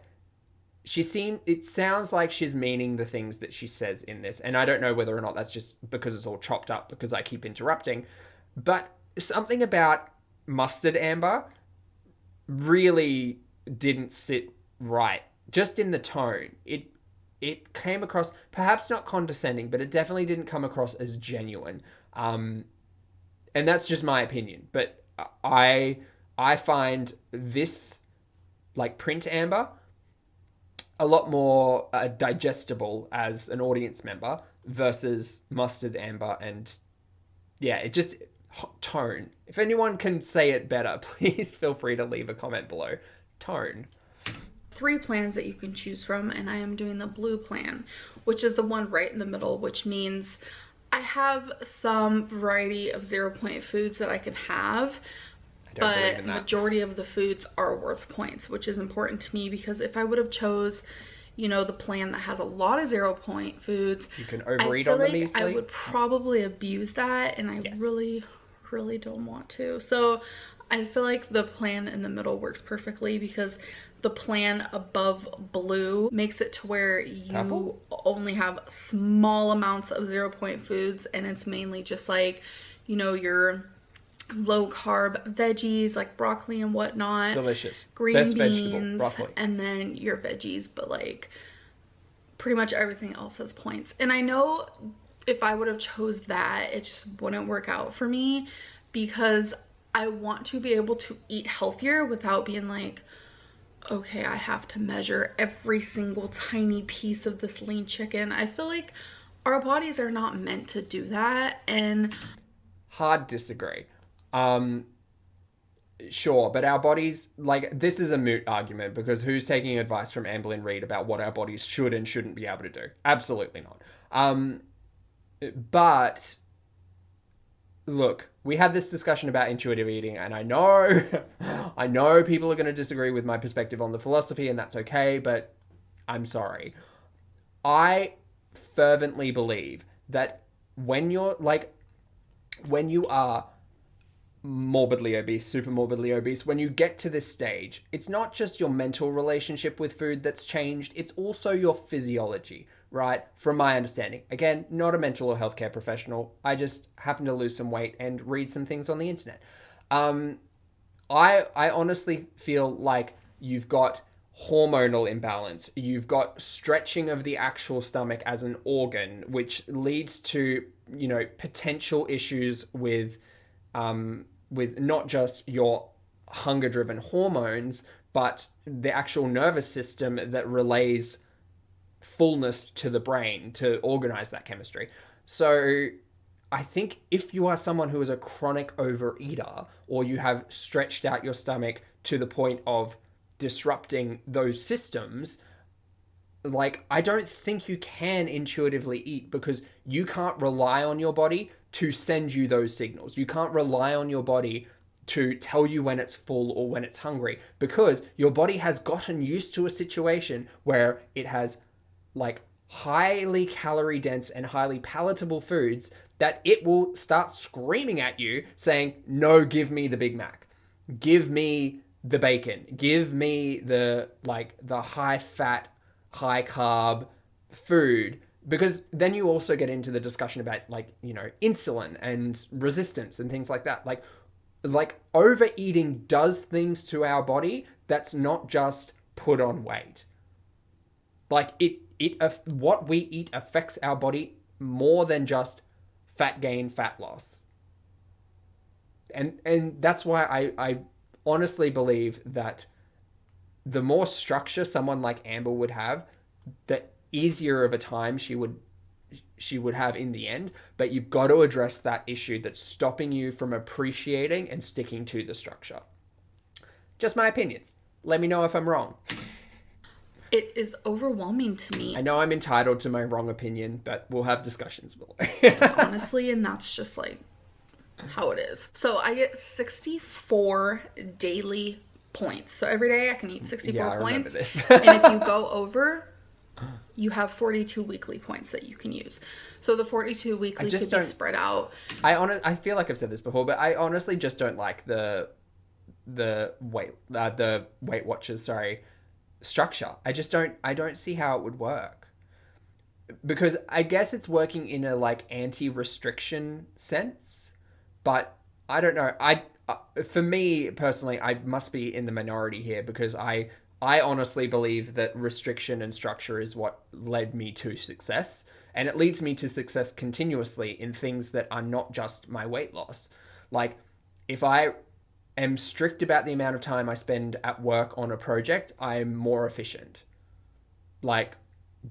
It sounds like she's meaning the things that she says in this. And I don't know whether or not that's just because it's all chopped up because I keep interrupting. But something about mustard Amber really didn't sit right. Just in the tone. It came across, perhaps not condescending, but it definitely didn't come across as genuine. And that's just my opinion. But I find this, like, print Amber, a lot more digestible as an audience member versus mustard Amber. And yeah, it just, tone. If anyone can say it better, please feel free to leave a comment below. Tone. 3 plans that you can choose from, and I am doing the blue plan, which is the one right in the middle, which means I have some variety of 0-point foods that I can have, but majority of the foods are worth points, which is important to me because if I would have chose, the plan that has a lot of 0-point foods, you can overeat on them easily. I would probably abuse that, and I really, really don't want to. So I feel like the plan in the middle works perfectly because the plan above blue makes it to where you only have small amounts of 0-point foods, and it's mainly just like, your low carb veggies like broccoli and whatnot. Delicious. Green Best beans, vegetable, broccoli. And then your veggies, but like pretty much everything else has points. And I know if I would have chose that, it just wouldn't work out for me because I want to be able to eat healthier without being like, okay, I have to measure every single tiny piece of this lean chicken. I feel like our bodies are not meant to do that, and hard disagree. Sure, but our bodies, like, this is a moot argument because who's taking advice from Amberlynn Reid about what our bodies should and shouldn't be able to do? Absolutely not. But look, we had this discussion about intuitive eating, and I know people are going to disagree with my perspective on the philosophy, and that's okay, but I'm sorry. I fervently believe that when you are morbidly obese, super morbidly obese, when you get to this stage, it's not just your mental relationship with food that's changed, it's also your physiology, right? From my understanding. Again, not a mental or healthcare professional. I just happen to lose some weight and read some things on the internet. I honestly feel like you've got hormonal imbalance. You've got stretching of the actual stomach as an organ, which leads to, potential issues with not just your hunger-driven hormones, but the actual nervous system that relays fullness to the brain to organize that chemistry. So I think if you are someone who is a chronic overeater, or you have stretched out your stomach to the point of disrupting those systems, like, I don't think you can intuitively eat, because you can't rely on your body to send you those signals. You can't rely on your body to tell you when it's full or when it's hungry, because your body has gotten used to a situation where it has like highly calorie dense and highly palatable foods that it will start screaming at you saying, no, give me the Big Mac, give me the bacon, give me the high fat, high carb food. Because then you also get into the discussion about insulin and resistance and things like that. Like overeating does things to our body that's not just put on weight. Like what we eat affects our body more than just fat gain, fat loss. And that's why I honestly believe that the more structure someone like Amber would have, the easier of a time she would have in the end. But you've got to address that issue that's stopping you from appreciating and sticking to the structure. Just my opinions. Let me know if I'm wrong. It is overwhelming to me. I know I'm entitled to my wrong opinion, but we'll have discussions below. Honestly, and that's just how it is. So I get 64 daily points. So every day I can eat 64 I points. remember this. And if you go over, you have 42 weekly points that you can use. So the 42 weekly could be spread out. I feel like I've said this before, but I honestly just don't like the Weight Watchers, structure. I don't see how it would work. Because I guess it's working in a anti-restriction sense, but I don't know. For me personally, I must be in the minority here, because I honestly believe that restriction and structure is what led me to success, and it leads me to success continuously in things that are not just my weight loss. Like, if I am strict about the amount of time I spend at work on a project, I'm more efficient.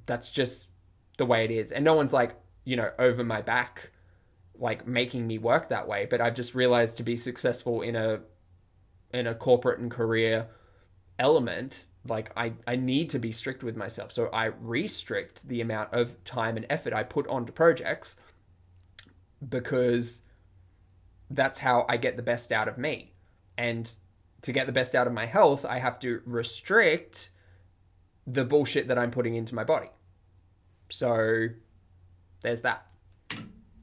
That's just the way it is. And no one's over my back, making me work that way. But I've just realized to be successful in a corporate and career element, I need to be strict with myself. So I restrict the amount of time and effort I put onto projects, because that's how I get the best out of me. And to get the best out of my health, I have to restrict the bullshit that I'm putting into my body. So there's that.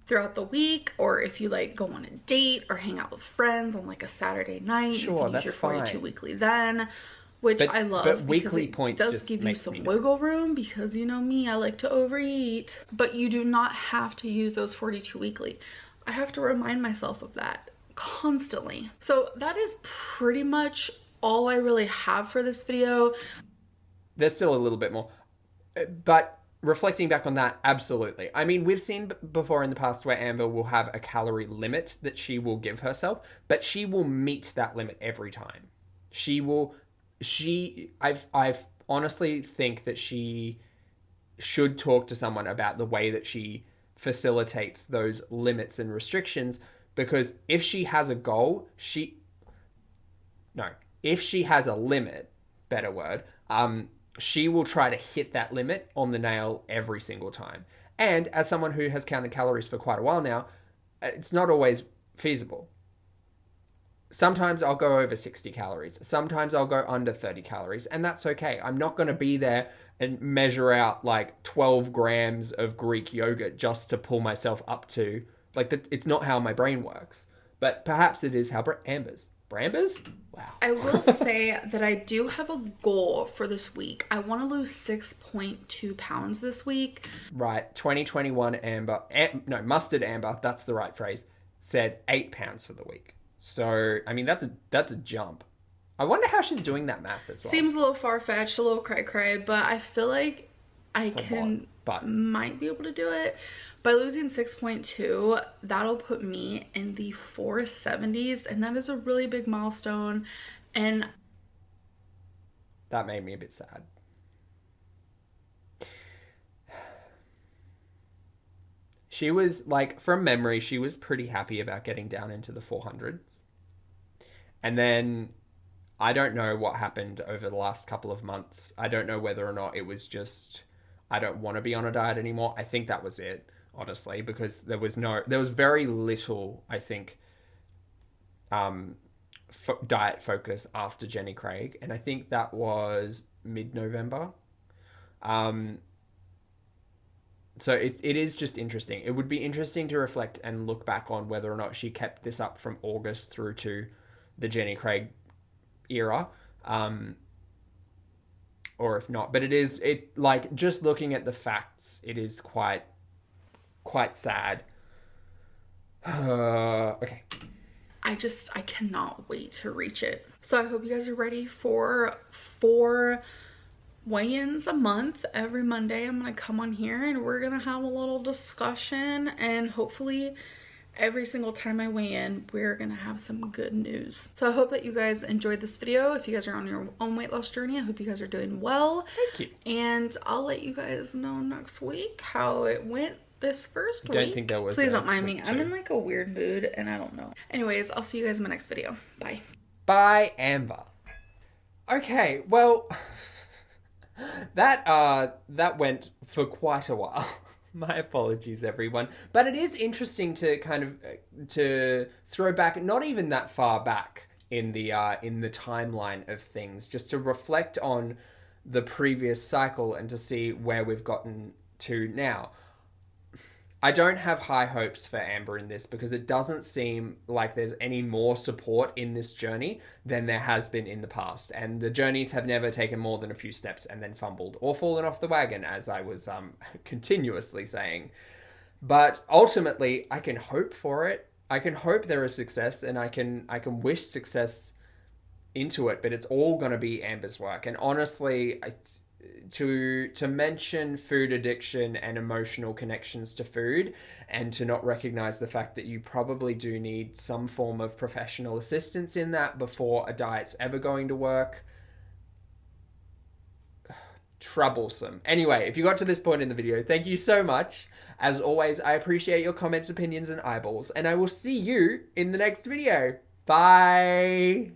Throughout the week, or if you go on a date or hang out with friends on a Saturday night, sure, you can that's use your 42 fine. weekly then, which I love. But weekly points does just give you makes some me wiggle room, because you know me, I like to overeat. But you do not have to use those 42 weekly. I have to remind myself of that constantly. So that is pretty much all I really have for this video. There's still a little bit more, but reflecting back on that, absolutely. I mean, we've seen before in the past where Amber will have a calorie limit that she will give herself, but she will meet that limit every time. I've honestly think that she should talk to someone about the way that she facilitates those limits and restrictions, because if she has a goal, if she has a limit, better word, she will try to hit that limit on the nail every single time. And as someone who has counted calories for quite a while now, it's not always feasible. Sometimes I'll go over 60 calories. Sometimes I'll go under 30 calories, and that's okay. I'm not going to be there and measure out 12 grams of Greek yogurt just to pull myself up to, it's not how my brain works. But perhaps it is how Amber's. Brambers? Wow. I will say that I do have a goal for this week. I want to lose 6.2 pounds this week. Right. 2021 Amber, Mustard Amber, that's the right phrase, said 8 pounds for the week. So, I mean, that's a jump. I wonder how she's doing that math as well. Seems a little far-fetched, a little cray-cray, but I feel like I might be able to do it. By losing 6.2, that'll put me in the 470s, and that is a really big milestone. And that made me a bit sad. She was, like, from memory, she was pretty happy about getting down into the 400s. And then I don't know what happened over the last couple of months. I don't know whether or not it was just, I don't want to be on a diet anymore. I think that was it, honestly, because there was very little, I think, diet focus after Jenny Craig. And I think that was mid-November. So it is just interesting. It would be interesting to reflect and look back on whether or not she kept this up from August through to the Jenny Craig era, or if not. But just looking at the facts, it is quite sad. Okay. I cannot wait to reach it. So I hope you guys are ready for 4 weigh-ins a month. Every Monday I'm gonna come on here and we're gonna have a little discussion, and hopefully every single time I weigh in, we're gonna have some good news. So I hope that you guys enjoyed this video. If you guys are on your own weight loss journey, I hope you guys are doing well. Thank you. And I'll let you guys know next week how it went this first week. Don't think there was. Please don't mind me. I'm in like a weird mood and I don't know. Anyways, I'll see you guys in my next video. Bye. Bye, Amber. Okay, well, that went for quite a while. My apologies, everyone. But it is interesting to kind of to throw back, not even that far back in the timeline of things, just to reflect on the previous cycle and to see where we've gotten to now. I don't have high hopes for Amber in this because it doesn't seem like there's any more support in this journey than there has been in the past. And the journeys have never taken more than a few steps and then fumbled or fallen off the wagon, as I was continuously saying. But ultimately, I can hope for it. I can hope there is success, and I can wish success into it, but it's all going to be Amber's work. And honestly, to mention food addiction and emotional connections to food, and to not recognize the fact that you probably do need some form of professional assistance in that before a diet's ever going to work. Troublesome. Anyway, if you got to this point in the video, thank you so much. As always, I appreciate your comments, opinions, and eyeballs, and I will see you in the next video. Bye!